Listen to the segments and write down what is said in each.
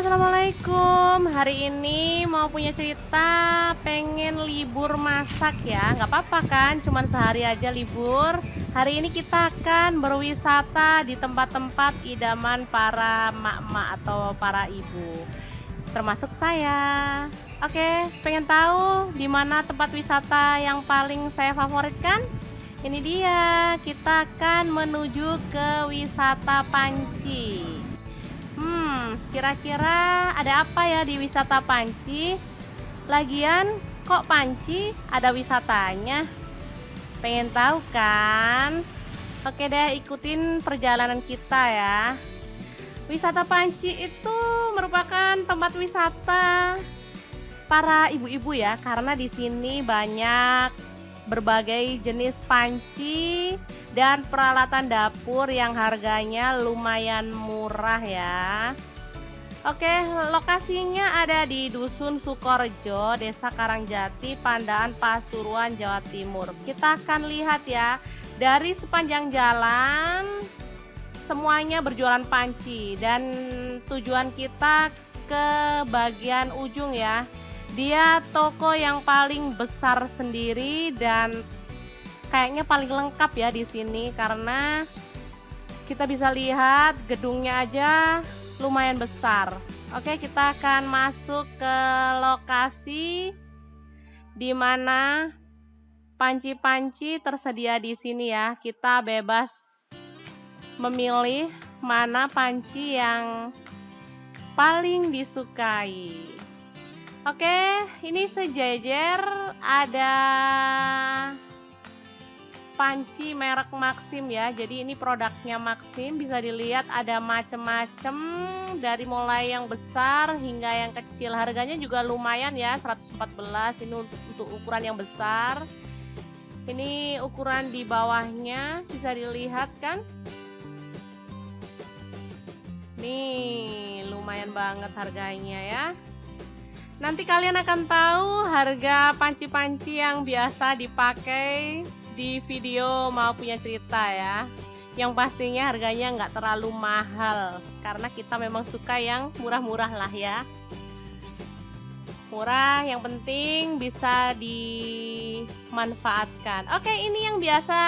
Assalamualaikum. Hari ini mau punya cerita, pengen libur masak ya. Nggak apa-apa kan, cuman sehari aja libur. Hari ini kita akan berwisata di tempat-tempat idaman para emak-emak atau para ibu, termasuk saya. Oke, pengen tahu di mana tempat wisata yang paling saya favoritkan? Ini dia, kita akan menuju ke wisata Panci. Kira-kira ada apa ya di wisata Panci? Lagian kok Panci ada wisatanya? Pengen tahu kan? Oke deh, ikutin perjalanan kita ya. Wisata Panci itu merupakan tempat wisata para ibu-ibu ya, karena di sini banyak berbagai jenis panci dan peralatan dapur yang harganya lumayan murah ya. Oke, lokasinya ada di Dusun Sukorejo, Desa Karangjati, Pandaan, Pasuruan, Jawa Timur. Kita akan lihat ya, dari sepanjang jalan semuanya berjualan panci dan tujuan kita ke bagian ujung ya. Dia toko yang paling besar sendiri dan kayaknya paling lengkap ya di sini karena kita bisa lihat gedungnya aja lumayan besar. Oke, kita akan masuk ke lokasi di mana panci-panci tersedia di sini ya. Kita bebas memilih mana panci yang paling disukai. Oke, ini sejejer ada panci merek Maxim ya. Jadi ini produknya Maxim, bisa dilihat ada macem-macem dari mulai yang besar hingga yang kecil. Harganya juga lumayan ya, 114. Ini untuk ukuran yang besar. Ini ukuran di bawahnya bisa dilihat kan. Nih, lumayan banget harganya ya. Nanti kalian akan tahu harga panci-panci yang biasa dipakai di video Mau Punya Cerita ya. Yang pastinya harganya nggak terlalu mahal karena kita memang suka yang murah-murah lah ya. Murah, yang penting bisa dimanfaatkan. Oke, ini yang biasa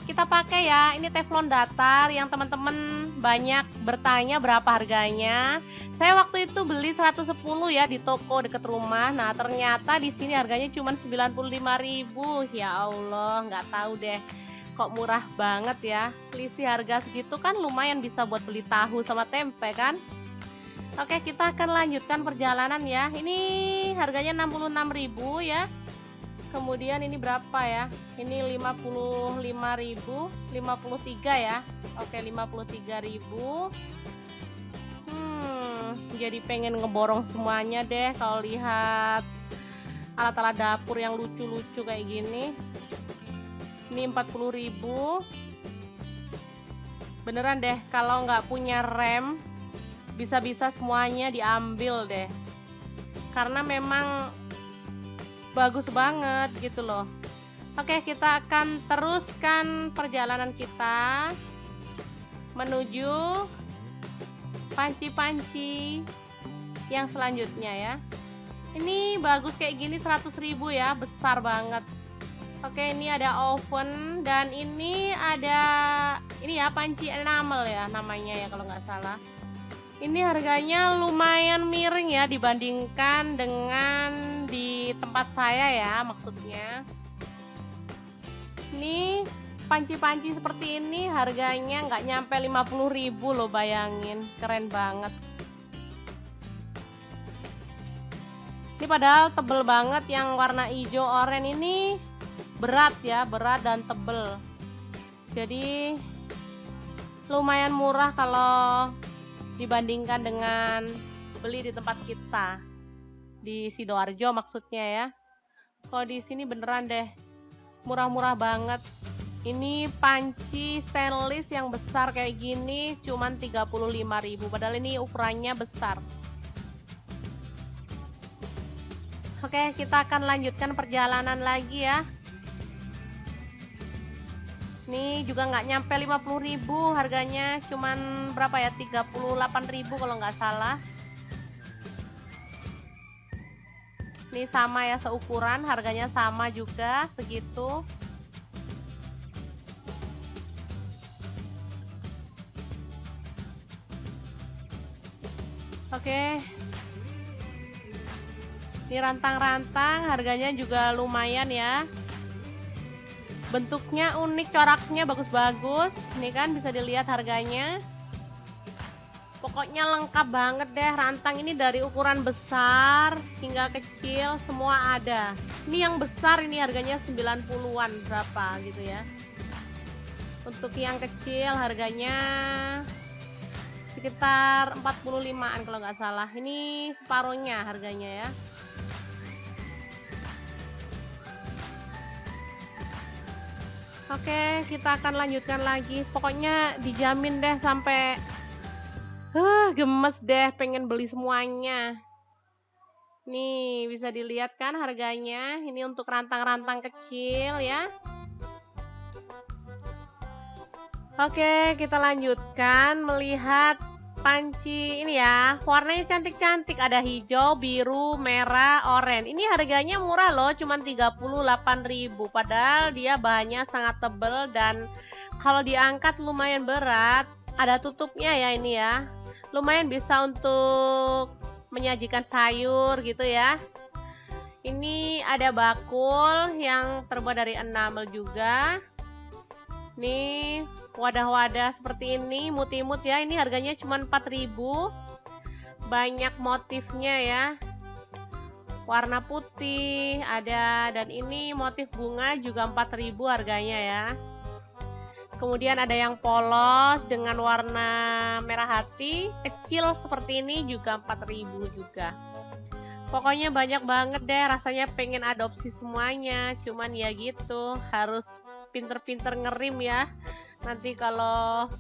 kita pakai ya. Ini teflon datar yang teman-teman banyak bertanya berapa harganya. Saya waktu itu beli 110 ya di toko deket rumah. Nah, ternyata di sini harganya cuma 95.000. Ya Allah, nggak tahu deh. Kok murah banget ya. Selisih harga segitu kan lumayan bisa buat beli tahu sama tempe kan. Oke, kita akan lanjutkan perjalanan ya. Ini harganya 66.000 ya. Kemudian ini berapa ya? Ini 55.000, 53 ya. Oke, 53.000. Jadi pengen ngeborong semuanya deh kalau lihat alat-alat dapur yang lucu-lucu kayak gini. Ini 40.000. Beneran deh, kalau nggak punya rem bisa-bisa semuanya diambil deh. Karena memang bagus banget gitu loh. Oke, kita akan teruskan perjalanan kita menuju panci-panci yang selanjutnya ya. Ini bagus kayak gini 100.000 ya, besar banget. Oke, ini ada oven dan ini ada ini ya panci enamel ya namanya ya kalau nggak salah. Ini harganya lumayan miring ya dibandingkan dengan di tempat saya ya maksudnya. Ini panci-panci seperti ini harganya nggak nyampe 50.000 loh, bayangin, keren banget. Ini padahal tebel banget, yang warna hijau oranye ini berat ya, berat dan tebel. Jadi lumayan murah kalau dibandingkan dengan beli di tempat kita di Sidoarjo maksudnya ya. Kalau di sini beneran deh murah-murah banget. Ini panci stainless yang besar kayak gini cuman 35.000, padahal ini ukurannya besar. Oke, kita akan lanjutkan perjalanan lagi ya. Ini juga nggak nyampe 50.000 harganya, cuman berapa ya, 38.000 kalau nggak salah. Ini sama ya, seukuran, harganya sama juga segitu. Oke. Ini rantang-rantang, harganya juga lumayan ya. Bentuknya unik, coraknya bagus-bagus. Ini kan bisa dilihat harganya. Pokoknya lengkap banget deh, rantang ini dari ukuran besar hingga kecil semua ada. Ini yang besar ini harganya 90-an berapa gitu ya. Untuk yang kecil harganya sekitar 45-an kalau nggak salah. Ini separuhnya harganya ya. Oke, kita akan lanjutkan lagi. Pokoknya dijamin deh sampai gemes deh pengen beli semuanya. Nih bisa dilihat kan harganya. Ini untuk rantang-rantang kecil ya. Oke, kita lanjutkan melihat panci ini ya. Warnanya cantik-cantik, ada hijau, biru, merah, oranye. Ini harganya murah loh, cuma 38.000. Padahal dia bahannya sangat tebal dan kalau diangkat lumayan berat. Ada tutupnya ya ini ya. Lumayan bisa untuk menyajikan sayur gitu ya. Ini ada bakul yang terbuat dari enamel juga. Nih wadah-wadah seperti ini, imut-imut ya. Ini harganya cuma 4.000. Banyak motifnya ya. Warna putih ada, dan ini motif bunga juga 4.000 harganya ya. Kemudian ada yang polos dengan warna merah hati, kecil seperti ini juga 4.000 juga. Pokoknya banyak banget deh, rasanya pengen adopsi semuanya. Cuman ya gitu, harus pinter-pinter ngerim ya. Nanti kalau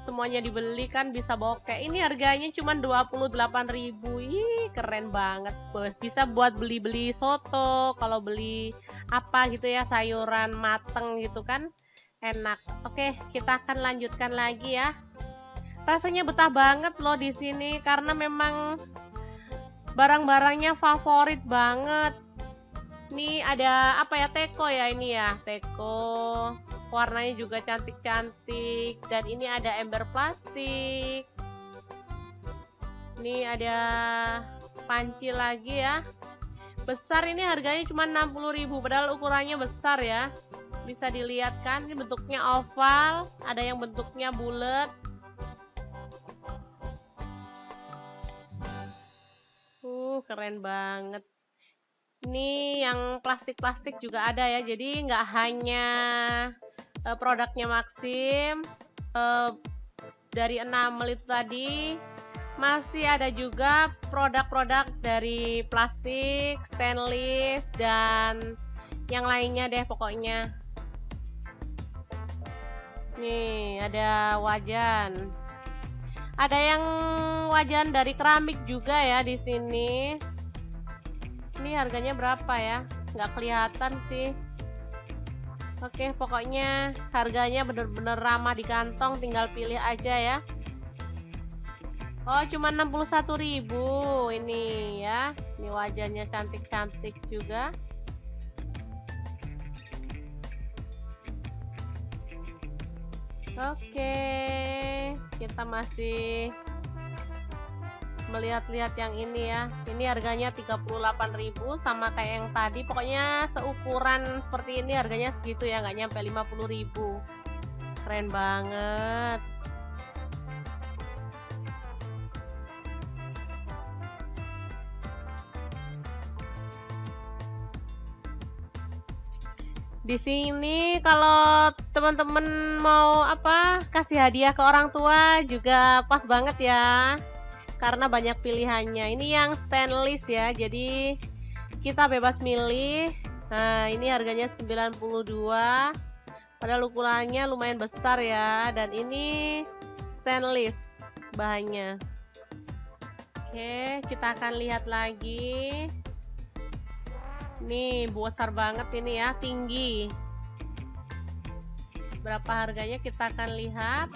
semuanya dibeli kan bisa bokeh. Ini harganya cuma 28.000. Ih, keren banget. Bisa buat beli-beli soto, kalau beli apa gitu ya, sayuran mateng gitu kan. Enak. Oke, kita akan lanjutkan lagi ya. Rasanya betah banget loh di sini karena memang barang-barangnya favorit banget. Ini ada apa ya, teko ya ini ya, teko. Warnanya juga cantik-cantik dan ini ada ember plastik. Ini ada panci lagi ya. Besar ini harganya cuma 60.000 padahal ukurannya besar ya. Bisa dilihat kan, ini bentuknya oval, ada yang bentuknya bulat. Keren banget. Ini yang plastik-plastik juga ada ya, jadi nggak hanya produknya Maxim dari enamel itu tadi, masih ada juga produk-produk dari plastik, stainless, dan yang lainnya deh pokoknya. Nih ada wajan. Ada yang wajan dari keramik juga ya di sini. Ini harganya berapa ya? Nggak kelihatan sih. Oke, pokoknya harganya bener-bener ramah di kantong, tinggal pilih aja ya. Oh, cuma 61.000 ini ya. Ini wajannya cantik-cantik juga. Oke, kita masih melihat-lihat yang ini ya. Ini harganya 38.000 sama kayak yang tadi. Pokoknya seukuran seperti ini harganya segitu ya, nggak nyampe 50.000. Keren banget. Di sini kalau teman-teman mau apa, kasih hadiah ke orang tua juga pas banget ya. Karena banyak pilihannya. Ini yang stainless ya. Jadi kita bebas milih. Nah, ini harganya 92. Padahal ukurannya lumayan besar ya, dan ini stainless bahannya. Oke, kita akan lihat lagi. Nih besar banget ini ya, tinggi. Berapa harganya kita akan lihat.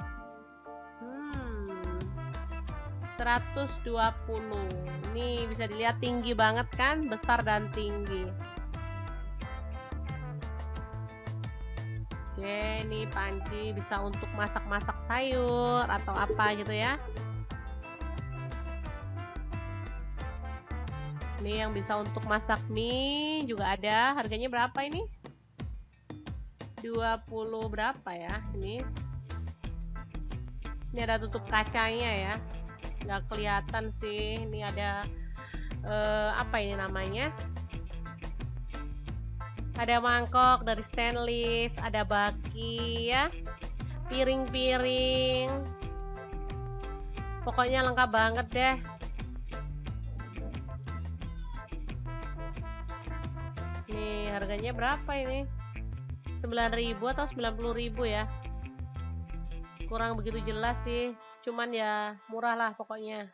120. Nih bisa dilihat tinggi banget kan, besar dan tinggi. Oke, ini panci bisa untuk masak-masak sayur atau apa gitu ya. Ini yang bisa untuk masak mie juga ada. Harganya berapa ini? 20 berapa ya ini? Ini ada tutup kacanya ya. Nggak kelihatan sih. Ini ada apa ini namanya? Ada mangkok dari stainless, ada baki ya, piring-piring, pokoknya lengkap banget deh. Nih harganya berapa ini? 9.000 atau 90.000 ya, kurang begitu jelas sih, cuman ya murah lah pokoknya.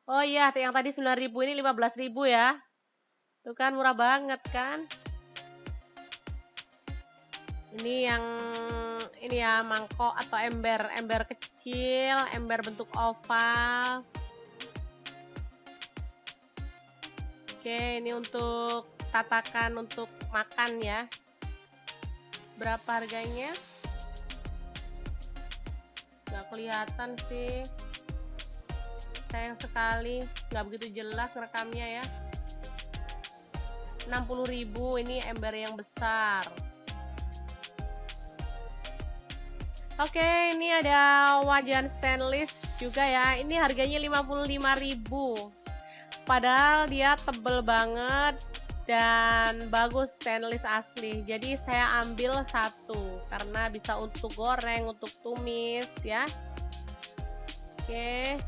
Oh iya, yang tadi 9.000 ini 15.000 ya. Tuh kan murah banget kan. Ini ya mangkok atau ember kecil, ember bentuk oval. Oke, ini untuk tatakan untuk makan ya. Berapa harganya? Nggak kelihatan sih. Sayang sekali, nggak begitu jelas rekamnya ya. 60.000 ini ember yang besar. Oke, ini ada wajan stainless juga ya. Ini harganya 55.000. Padahal dia tebel banget dan bagus, stainless asli. Jadi saya ambil satu karena bisa untuk goreng, untuk tumis ya. Oke.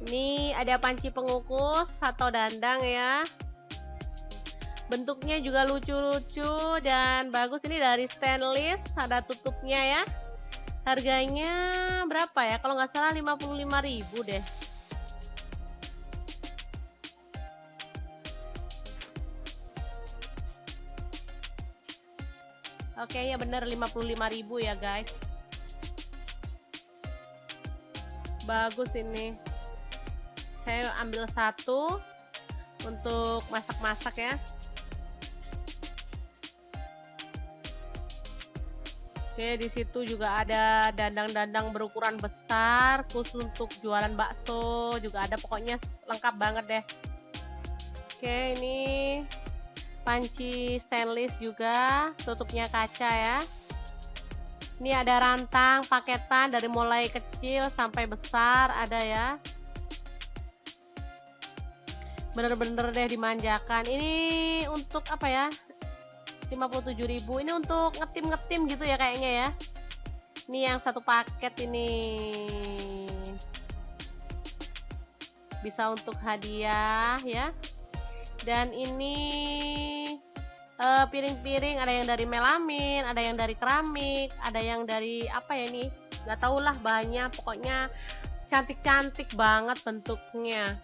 Ini ada panci pengukus atau dandang ya. Bentuknya juga lucu-lucu dan bagus. Ini dari stainless, ada tutupnya ya. Harganya berapa ya? Kalau nggak salah 55.000 deh. Oke ya bener 55.000 ya guys. Bagus ini. Saya ambil satu untuk masak-masak ya. Oke, di situ juga ada dandang-dandang berukuran besar, khusus untuk jualan bakso juga ada, pokoknya lengkap banget deh. Oke, ini panci stainless juga, tutupnya kaca ya. Ini ada rantang paketan dari mulai kecil sampai besar ada ya. Bener-bener deh dimanjakan. Ini untuk apa ya? 57.000. Ini untuk ngetim-ngetim gitu ya kayaknya ya. Ini yang satu paket ini. Bisa untuk hadiah ya. Dan ini piring-piring, ada yang dari melamin, ada yang dari keramik, ada yang dari apa ya ini? Nggak tahu lah bahannya, pokoknya cantik-cantik banget bentuknya.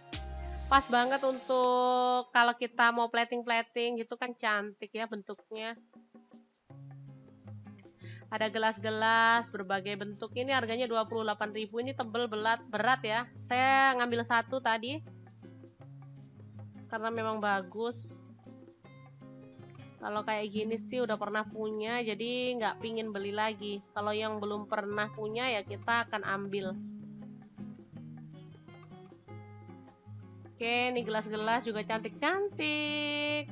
Pas banget untuk kalau kita mau plating-plating gitu kan, cantik ya bentuknya. Ada gelas-gelas berbagai bentuk. Ini harganya 28.000. Ini tebel berat ya. Saya ngambil satu tadi karena memang bagus. Kalau kayak gini sih udah pernah punya, jadi nggak pingin beli lagi. Kalau yang belum pernah punya ya kita akan ambil. Oke, ini gelas-gelas juga cantik-cantik.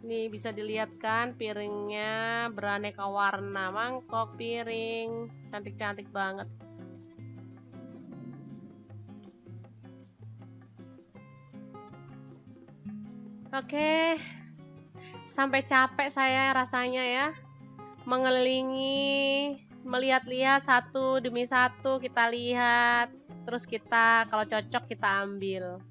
Ini bisa dilihat kan piringnya beraneka warna, mangkok, piring, cantik-cantik banget. Oke, sampai capek saya rasanya ya, mengelilingi, melihat-lihat satu demi satu, kita lihat, terus kita kalau cocok kita ambil.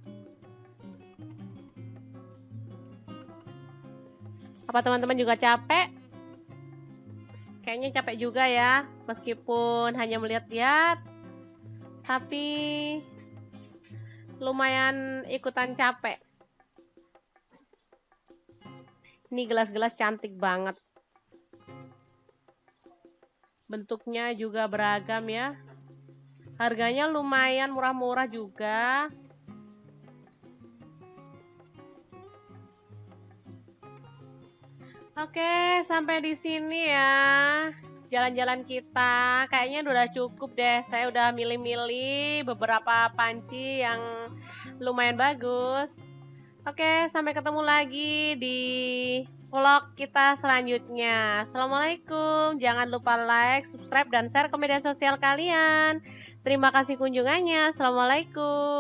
Apa teman-teman juga capek? Kayaknya capek juga ya, meskipun hanya melihat-lihat, tapi lumayan ikutan capek. Ini gelas-gelas cantik banget. Bentuknya juga beragam ya. Harganya lumayan murah-murah juga. Oke, sampai di sini ya jalan-jalan kita. Kayaknya udah cukup deh. Saya udah milih-milih beberapa panci yang lumayan bagus. Oke, sampai ketemu lagi di vlog kita selanjutnya. Assalamualaikum. Jangan lupa like, subscribe, dan share ke media sosial kalian. Terima kasih kunjungannya. Assalamualaikum.